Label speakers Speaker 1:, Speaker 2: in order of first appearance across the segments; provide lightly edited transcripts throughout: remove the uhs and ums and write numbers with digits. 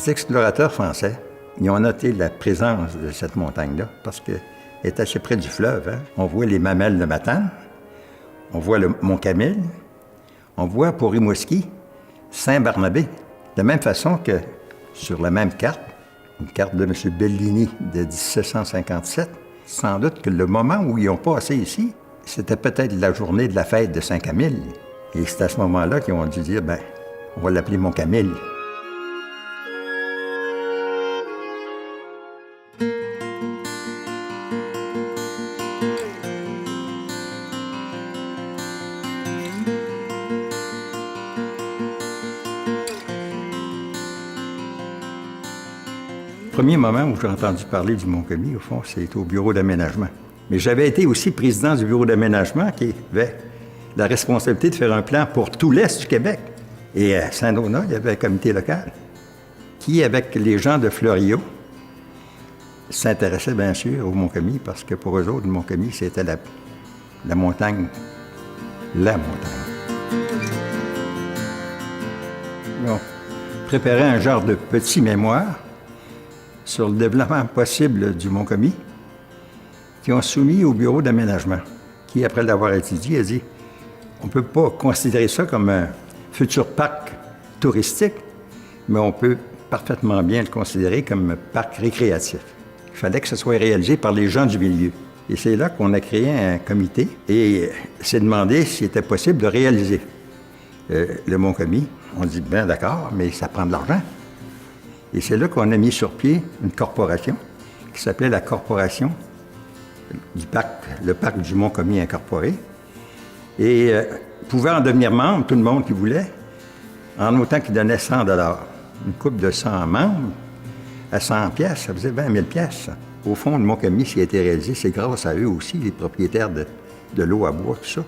Speaker 1: Les explorateurs français, ils ont noté la présence de cette montagne-là parce qu'elle est assez près du fleuve. Hein? On voit les mamelles de Matane, on voit le Mont-Camille, on voit pour Rimouski, Saint-Barnabé. De la même façon que sur la même carte, une carte de M. Bellini de 1757, sans doute que le moment où ils ont passé ici, c'était peut-être la journée de la fête de Saint-Camille. Et c'est à ce moment-là qu'ils ont dû dire, bien, on va l'appeler Mont-Camille. Le premier moment où j'ai entendu parler du Mont-Commis, au fond, c'est au bureau d'aménagement. Mais j'avais été aussi président du bureau d'aménagement qui avait la responsabilité de faire un plan pour tout l'Est du Québec. Et à Saint-Donat, il y avait un comité local qui, avec les gens de Fleuriot, s'intéressait bien sûr au Mont-Commis parce que pour eux autres, le Mont-Commis, c'était la montagne. La montagne. On préparait un genre de petit mémoire sur le développement possible du Mont-Commis, qui ont soumis au bureau d'aménagement, qui, après l'avoir étudié, a dit on ne peut pas considérer ça comme un futur parc touristique, mais on peut parfaitement bien le considérer comme un parc récréatif. Il fallait que ce soit réalisé par les gens du milieu. Et c'est là qu'on a créé un comité et s'est demandé s'il était possible de réaliser le Mont-Commis. On dit bien d'accord, mais ça prend de l'argent. Et c'est là qu'on a mis sur pied une corporation qui s'appelait la Corporation du Parc, le Parc du Mont-Commis incorporé. Et pouvait en devenir membre, tout le monde qui voulait, en autant qu'il donnait 100 $. Une couple de 100 membres, à 100 pièces, ça faisait 20 000 pièces. Au fond, le Mont-Commis, s'il a été réalisé, c'est grâce à eux aussi, les propriétaires de l'eau à bois, tout ça,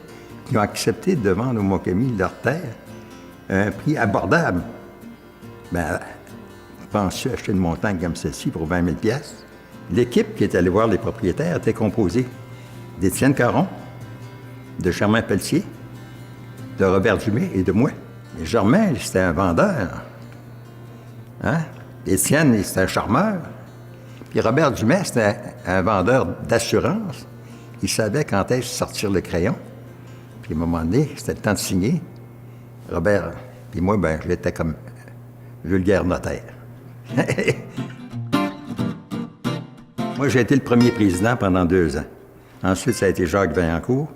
Speaker 1: qui ont accepté de vendre au Mont-Commis leur terre à un prix abordable. Bien, penses-tu acheter une montagne comme celle-ci pour 20 000 pièces? L'équipe qui est allée voir les propriétaires était composée d'Étienne Caron, de Germain Pelletier, de Robert Dumais et de moi. Mais Germain, c'était un vendeur. Hein? Étienne, c'était un charmeur. Puis Robert Dumais, c'était un vendeur d'assurance. Il savait quand est-ce sortir le crayon. Puis à un moment donné, c'était le temps de signer. Robert, puis moi, ben, j'étais comme vulgaire notaire. Moi, j'ai été le premier président pendant 2 ans. Ensuite, ça a été Jacques Vaillancourt.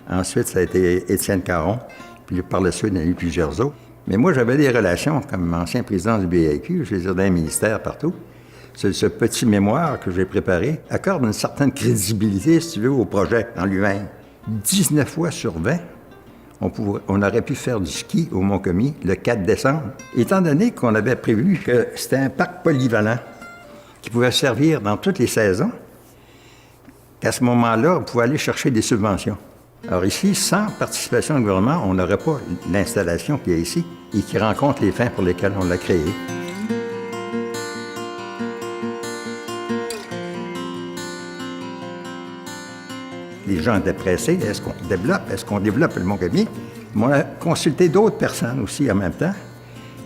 Speaker 1: Ensuite, ça a été Étienne Caron. Puis par la suite, il y en a eu plusieurs autres. Mais moi, j'avais des relations comme ancien président du BAQ, je veux dire, d'un ministère partout. Ce petit mémoire que j'ai préparé accorde une certaine crédibilité, si tu veux, au projet en lui-même. 19 fois sur 20, on aurait pu faire du ski au Mont-Commis le 4 décembre. Étant donné qu'on avait prévu que c'était un parc polyvalent qui pouvait servir dans toutes les saisons, qu'à ce moment-là, on pouvait aller chercher des subventions. Alors ici, sans participation du gouvernement, on n'aurait pas l'installation qu'il y a ici et qui rencontre les fins pour lesquelles on l'a créée. Les gens étaient pressés. Est-ce qu'on développe le Mont-Commis? On a consulté d'autres personnes aussi en même temps,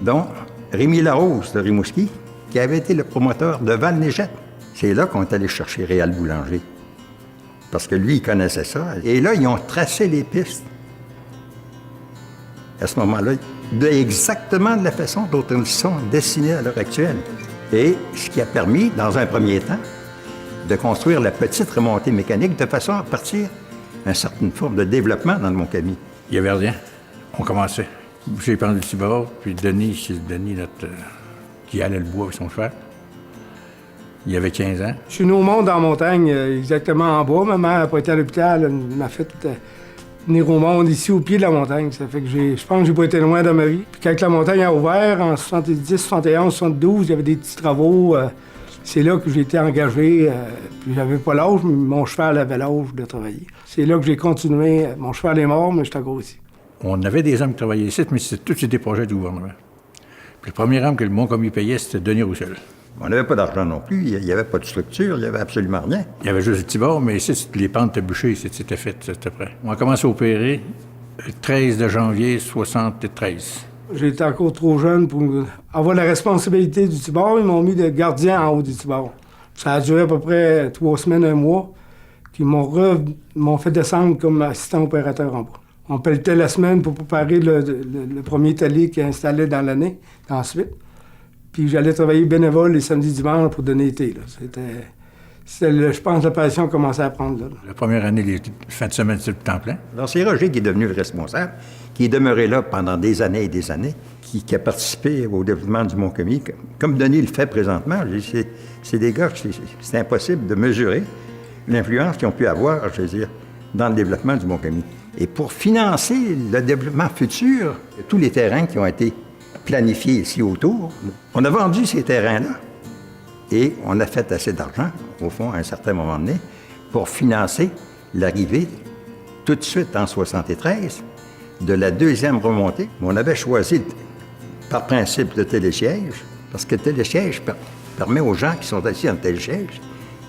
Speaker 1: dont Rémi Larose de Rimouski, qui avait été le promoteur de Val-Négette. C'est là qu'on est allé chercher Réal Boulanger. Parce que lui, il connaissait ça. Et là, ils ont tracé les pistes. À ce moment-là, exactement de la façon dont ils sont dessinés à l'heure actuelle. Et ce qui a permis, dans un premier temps, de construire la petite remontée mécanique de façon à partir à une certaine forme de développement dans le Mont-Commis.
Speaker 2: Il n'y avait rien. On commençait. J'ai pris le Cibor, puis Denis, qui allait le bois avec son cheval. Il avait 15 ans.
Speaker 3: Je suis né au monde en montagne, exactement en bas. Ma mère n'a pas été à l'hôpital, elle m'a fait venir au monde ici, au pied de la montagne. Ça fait que je pense que j'ai pas été loin dans ma vie. Puis quand la montagne a ouvert, en 70, 71, 72, il y avait des petits travaux. C'est là que j'ai été engagé. Puis j'avais pas l'âge, mais mon cheval avait l'âge de travailler. C'est là que j'ai continué. Mon cheval est mort, mais j'étais encore ici.
Speaker 2: On avait des hommes qui travaillaient ici, mais c'était des projets du gouvernement. Puis le premier homme que le Mont-Commis payait, c'était Denis Roussel.
Speaker 1: On n'avait pas d'argent non plus, il n'y avait pas de structure, il n'y avait absolument rien.
Speaker 2: Il y avait juste le Tibor, mais ici, les pentes étaient bûchées, c'était fait, c'était prêt. On a commencé à opérer le 13 de janvier 73.
Speaker 3: J'étais encore trop jeune pour avoir la responsabilité du tibord. Ils m'ont mis de gardien en haut du tibord. Ça a duré à peu près 3 semaines, 1 mois, qu'ils m'ont fait descendre comme assistant opérateur en bas. On pelletait la semaine pour préparer le premier tali qui est installé dans l'année, ensuite. Puis j'allais travailler bénévole les samedis, dimanches pour donner été. Là. C'était, je pense, la passion commençait à prendre. Là.
Speaker 2: La première année, les fins de semaine, c'était le temps plein.
Speaker 1: Alors, c'est Roger qui est devenu le responsable, qui est demeuré là pendant des années et des années, qui a participé au développement du Mont-Commis, comme Denis le fait présentement. C'est des gars, c'est impossible de mesurer l'influence qu'ils ont pu avoir, je veux dire, dans le développement du Mont-Commis. Et pour financer le développement futur de tous les terrains qui ont été planifiés ici autour, on a vendu ces terrains-là et on a fait assez d'argent, au fond, à un certain moment donné, pour financer l'arrivée, tout de suite en 1973, de la deuxième remontée. On avait choisi, par principe, le télésiège, parce que le télésiège permet aux gens qui sont assis dans le télésiège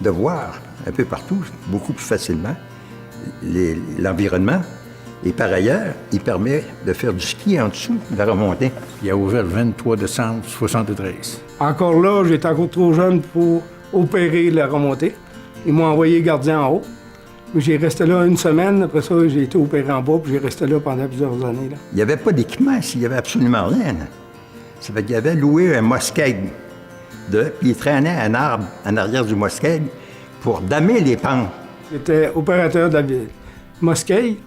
Speaker 1: de voir un peu partout, beaucoup plus facilement, l'environnement. Et par ailleurs, il permet de faire du ski en dessous de la remontée.
Speaker 2: Il a ouvert le 23 décembre 1973.
Speaker 3: Encore là, j'étais encore trop jeune pour opérer la remontée. Ils m'ont envoyé gardien en haut. J'ai resté là 1 semaine. Après ça, j'ai été opéré en bas, puis j'ai resté là pendant plusieurs années. Là.
Speaker 1: Il n'y avait pas d'équipement ici, il n'y avait absolument rien. Ça fait qu'il avait loué un mosquet puis il traînait un arbre en arrière du mosquet pour damer les pentes.
Speaker 3: J'étais opérateur de la mosquée.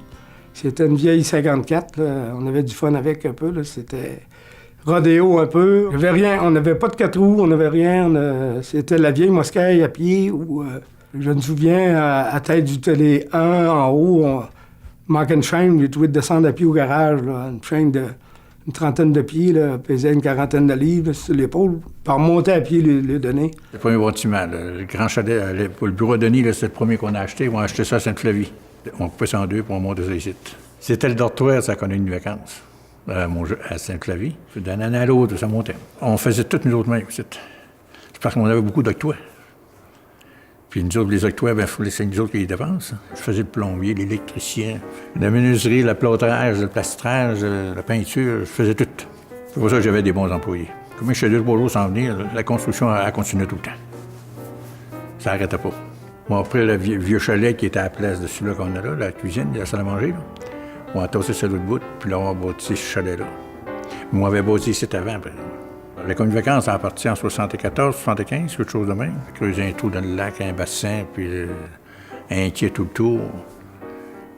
Speaker 3: C'était une vieille 54. Là. On avait du fun avec un peu. Là. C'était rodéo un peu. Il n'y avait rien. On n'avait pas de 4 roues, on n'avait rien. C'était la vieille mosquée à pied où, je me souviens, à tête du télé 1, en haut, on manquait une chaîne. J'ai trouvé de descendre à pied au garage. Là. Une chaîne de une trentaine de pieds, là, pesait une quarantaine de livres sur l'épaule. Par monter à pied, les donner.
Speaker 2: Le premier bâtiment, le grand chalet, pour le bureau de Denis, c'est le premier qu'on a acheté. On a acheté ça à Sainte-Flavie. On coupait ça en 2 pour monter ça ici. C'était le dortoir, ça qu'on a une vacance à Sainte-Flavie. D'une année à l'autre, ça montait. On faisait toutes nous autres mêmes. C'est parce qu'on avait beaucoup d'octois. Puis nous autres, les octois, c'est nous autres qui les dépensent. Je faisais le plombier, l'électricien, la menuiserie, le plâtrage, le plastrage, la peinture, je faisais tout. C'est pour ça que j'avais des bons employés. Comme je suis 2-3 jours sans venir, la construction a continué tout le temps. Ça n'arrêtait pas. Bon, après, le vieux chalet qui était à la place de celui-là qu'on a là, la cuisine, la salle à manger, là, on a tassé ça de l'autre bout, puis là, on a bâti ce chalet-là. Mais on avait bâti ici avant, par exemple. La colonie de vacances a parti en 74, 75, quelque chose de même. Creuser un trou dans le lac, un bassin, puis un quai tout le tour.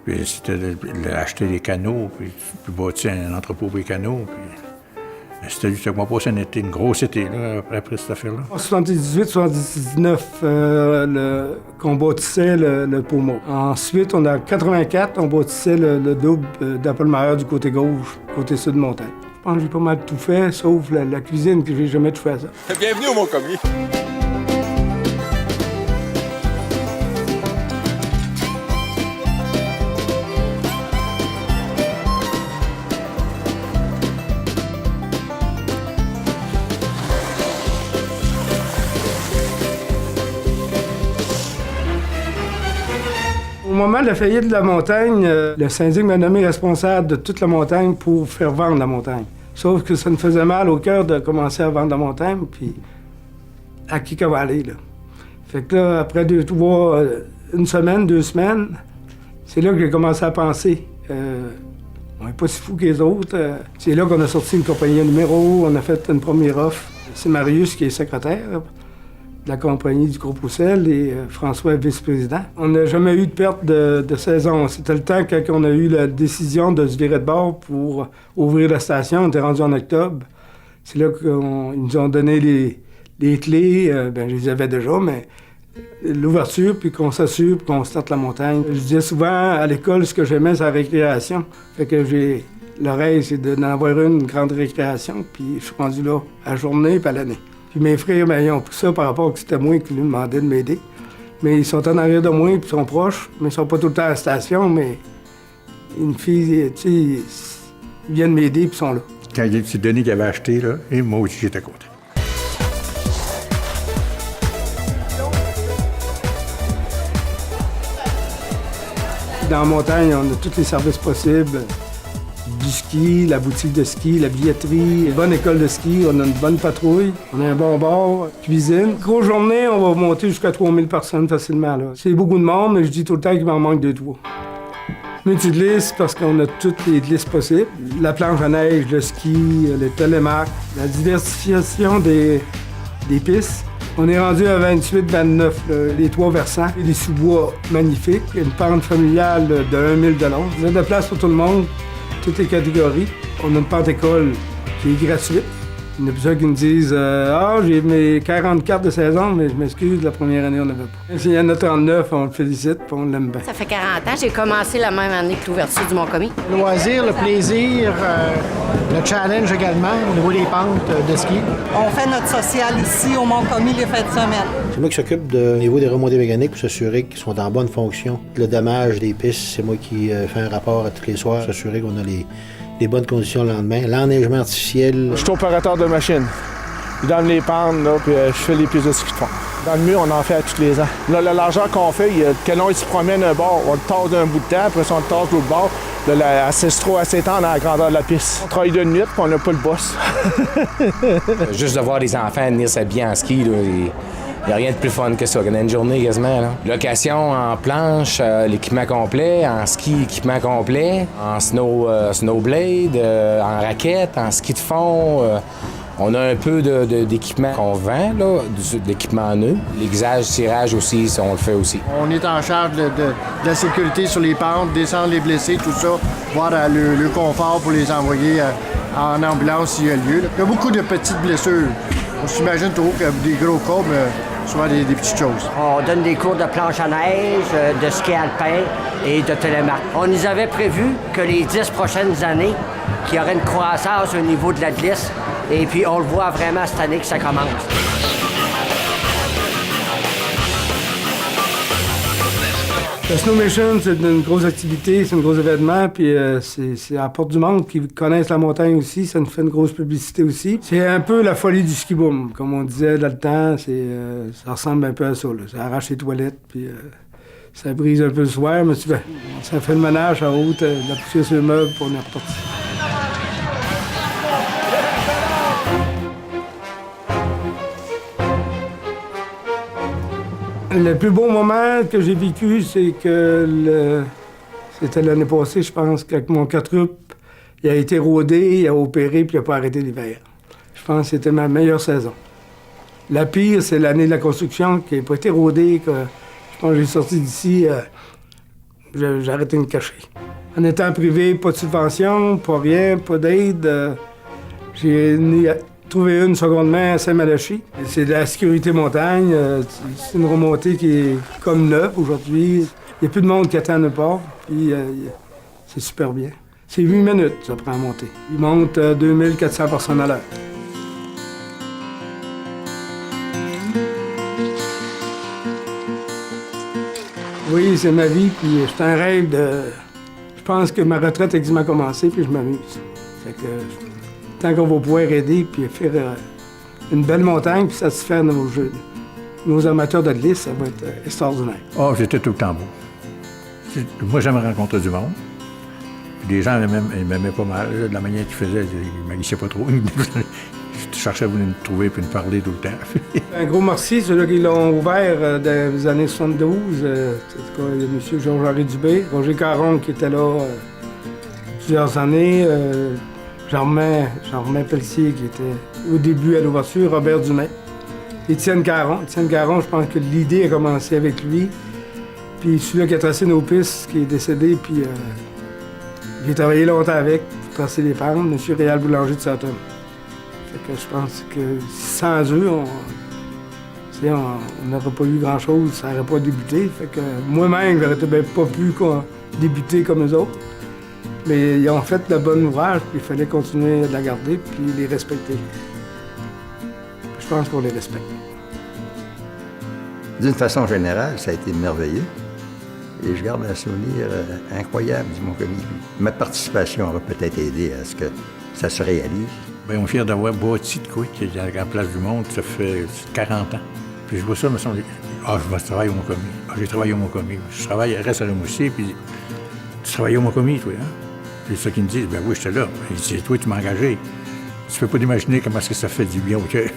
Speaker 2: Puis c'était d'acheter des canaux, puis bâtir un entrepôt pour les canaux. Puis c'était juste qu'on a passé un été, une grosse été, là, après cette affaire-là.
Speaker 3: En 78, 79, qu'on bâtissait le pommeau. Ensuite, en 84, on bâtissait le double d'Appelmayer du côté gauche, côté sud de montagne. Je pense que j'ai pas mal tout fait, sauf la cuisine, que j'ai jamais tout fait à ça.
Speaker 4: Bienvenue au Mont-Commis.
Speaker 3: Au moment de la faillite de la montagne, le syndic m'a nommé responsable de toute la montagne pour faire vendre la montagne. Sauf que ça me faisait mal au cœur de commencer à vendre la montagne, puis à qui qu'elle va aller, là. Fait que là, après 1 semaine, 2 semaines, c'est là que j'ai commencé à penser. On n'est pas si fou que les autres. C'est là qu'on a sorti une compagnie numéro, on a fait une première offre. C'est Marius qui est secrétaire de la compagnie du groupe Roussel et François est vice-président. On n'a jamais eu de perte de saison. C'était le temps quand on a eu la décision de se virer de bord pour ouvrir la station. On était rendu en octobre. C'est là qu'ils nous ont donné les clés. Je les avais déjà, mais l'ouverture, puis qu'on s'assure, puis qu'on starte la montagne. Je disais souvent à l'école, ce que j'aimais, c'est la récréation. Fait que l'oreille, c'est d'en avoir une grande récréation, puis je suis rendu là à journée puis à l'année. Puis mes frères, ils ont pris ça par rapport à que c'était moi qui lui demandais de m'aider. Mais ils sont en arrière de moi, puis ils sont proches, mais ils sont pas tout le temps à la station, mais une fille, tu sais, ils viennent m'aider, puis ils sont là.
Speaker 2: Quand c'est Denis qui avait acheté, là, et moi aussi, j'étais content.
Speaker 3: Dans la montagne, on a tous les services possibles. du ski, la boutique de ski, la billetterie, une bonne école de ski, on a une bonne patrouille, on a un bon bar, cuisine. Grosse journée, on va monter jusqu'à 3000 personnes facilement. C'est beaucoup de monde, mais je dis tout le temps qu'il m'en manque 2-3. Multiglisse parce qu'on a toutes les glisses possibles. La planche à neige, le ski, le télémarque, la diversification des pistes. On est rendu à 28-29, les 3 versants. Et des sous-bois magnifiques. Une pente familiale de 1 000 $. Vous avez de la place pour tout le monde, toutes les catégories. On a une pente école qui est gratuite. Il y en a plusieurs qui nous disent j'ai mes 40 cartes de saison, mais je m'excuse, la première année, on n'avait pas. S'il y en a 39, on le félicite et on l'aime bien.
Speaker 4: Ça fait 40 ans, j'ai commencé la même année que l'ouverture du Mont-Commis.
Speaker 5: Le loisir, le plaisir, le challenge également au niveau des pentes de ski.
Speaker 6: On fait notre social ici au Mont-Commis les fêtes de semaine.
Speaker 5: C'est moi qui s'occupe au niveau des remontées mécaniques pour s'assurer qu'ils sont en bonne fonction. Le dommage des pistes, c'est moi qui fais un rapport à tous les soirs, s'assurer qu'on a les bonnes conditions le lendemain. L'enneigement artificiel.
Speaker 7: Je suis opérateur de machine. Je donne les pentes, là, puis je fais les pistes de ski de fond. Dans le mur, on en fait à tous les ans. Là, la largeur qu'on fait, le canon, il se promène un bord, on le tasse d'un bout de temps, après ça, on le tasse de l'autre bord. Là, elle s'est assez tendre à la grandeur de la piste. On travaille de nuit, puis on n'a pas le boss.
Speaker 8: Juste de voir les enfants venir s'habiller en ski, il n'y a rien de plus fun que ça, une journée quasiment. Là. Location en planche, l'équipement complet, en ski, équipement complet, en snowblade, en raquette, en ski de fond. On a un peu d'équipement qu'on vend, là, d'équipement neuf. L'aiguisage, tirage aussi, on le fait aussi.
Speaker 5: On est en charge de la sécurité sur les pentes, descendre les blessés, tout ça, voir le confort pour les envoyer en ambulance s'il y a lieu. Là. Il y a beaucoup de petites blessures. On s'imagine toujours que des gros cas, mais souvent des petites choses.
Speaker 9: On donne des cours de planche à neige, de ski alpin et de télémarque. On nous avait prévu que les 10 prochaines années, qu'il y aurait une croissance au niveau de la glisse. Et puis, on le voit vraiment cette année que ça commence.
Speaker 3: Le Snow Mission, c'est une grosse activité, c'est un gros événement, puis c'est à la porte du monde qui connaissent la montagne aussi, ça nous fait une grosse publicité aussi. C'est un peu la folie du ski boom, comme on disait dans le temps, ça ressemble un peu à ça, là. Ça arrache les toilettes, puis ça brise un peu le soir, mais ça fait le ménage en route, la poussière sur le meuble, puis on est reparti. Le plus beau moment que j'ai vécu, c'est que c'était l'année passée, je pense, qu'avec mon quadruple, il a été rodé, il a opéré, puis il n'a pas arrêté l'hiver. Je pense que c'était ma meilleure saison. La pire, c'est l'année de la construction qui n'a pas été rodée, que je pense que j'ai sorti d'ici, j'ai arrêté de me cacher. En étant privé, pas de subvention, pas rien, pas d'aide. J'ai trouvé une seconde main à Saint-Malachie. C'est de la sécurité montagne. C'est une remontée qui est comme neuve aujourd'hui. Il n'y a plus de monde qui attend le port. Puis c'est super bien. C'est 8 minutes, ça prend à monter. Il monte 2400 personnes à l'heure. Oui, c'est ma vie, puis c'est un rêve de... Je pense que ma retraite a quasiment commencé, puis je m'amuse. Fait que... Tant qu'on va pouvoir aider puis faire une belle montagne puis satisfaire nos amateurs de glisse, ça va être extraordinaire.
Speaker 2: Oh, j'étais tout le temps beau. Moi, j'aimais rencontrer du monde. Puis les gens m'aimaient pas mal. De la manière qu'ils faisaient, ils ne m'agissaient pas trop. Je cherchais à venir me trouver puis me parler tout le temps.
Speaker 3: Un gros merci, ceux-là qui l'ont ouvert dans les années 72. Il y a M. Georges-Henri Dubé, Roger Caron qui était là plusieurs années. Jean-Romain Pelletier, qui était au début à l'ouverture, Robert Dumais. Étienne Caron. Étienne Caron, je pense que l'idée a commencé avec lui. Puis celui-là qui a tracé nos pistes, qui est décédé, puis j'ai travaillé longtemps avec pour tracer les pentes, M. Réal Boulanger de Saint-Thomas. Fait que je pense que sans eux, on n'aurait pas eu grand-chose, ça n'aurait pas débuté. Fait que moi-même, j'aurais peut-être pas pu débuter comme eux autres. Mais ils ont fait le bon ouvrage, puis il fallait continuer de la garder, puis les respecter. Je pense qu'on les respecte.
Speaker 1: D'une façon générale, ça a été merveilleux. Et je garde un souvenir incroyable du Mont-Commis. Ma participation aura peut-être aidé à ce que ça se réalise.
Speaker 2: Bien, on est fiers d'avoir bâti de quoi qui est à la place du monde, ça fait 40 ans. Puis je vois ça, me semble, je travaille au Mont-Commis. J'ai travaillé au Mont-Commis. Je travaille, reste à Rimouski, puis tu travailles au Mont-Commis, toi, hein? Puis ça qui me dit, ben oui, j'étais là. Il dit, c'est toi, tu m'as engagé. Tu peux pas t'imaginer comment est-ce que ça fait du bien au cœur.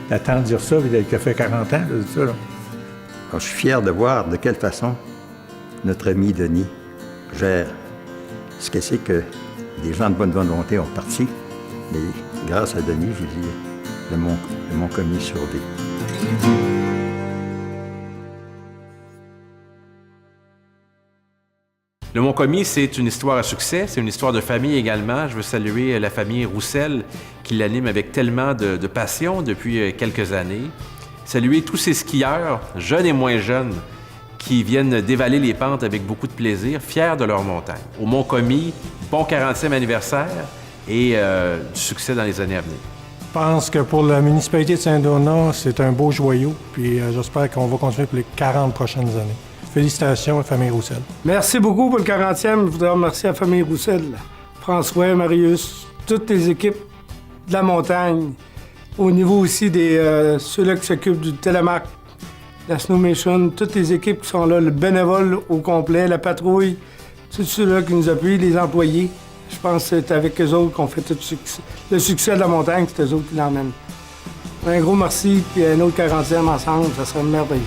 Speaker 2: D'attendre dire ça, il a fait 40 ans, de ça, là.
Speaker 1: Alors, je suis fier de voir de quelle façon notre ami Denis gère ce que c'est que des gens de bonne volonté ont parti. Mais grâce à Denis, je dis, le Mont-Commis survit.
Speaker 10: Le Mont-Commis, c'est une histoire à succès, c'est une histoire de famille également. Je veux saluer la famille Roussel qui l'anime avec tellement de passion depuis quelques années. Saluer tous ces skieurs, jeunes et moins jeunes, qui viennent dévaler les pentes avec beaucoup de plaisir, fiers de leur montagne. Au Mont-Commis, bon 40e anniversaire et du succès dans les années à venir.
Speaker 7: Je pense que pour la municipalité de Saint-Donat, c'est un beau joyau, puis j'espère qu'on va continuer pour les 40 prochaines années. Félicitations à la famille Roussel.
Speaker 3: Merci beaucoup pour le 40e. Je voudrais remercier la famille Roussel, François, Marius, toutes les équipes de la montagne, au niveau aussi des ceux-là qui s'occupent du télémarque, la Snowmation, toutes les équipes qui sont là, le bénévole au complet, la patrouille, tous ceux-là qui nous appuient, les employés. Je pense que c'est avec eux autres qu'on fait tout le succès de la montagne, c'est eux autres qui l'emmènent. Un gros merci, puis un autre 40e ensemble, ça serait merveilleux.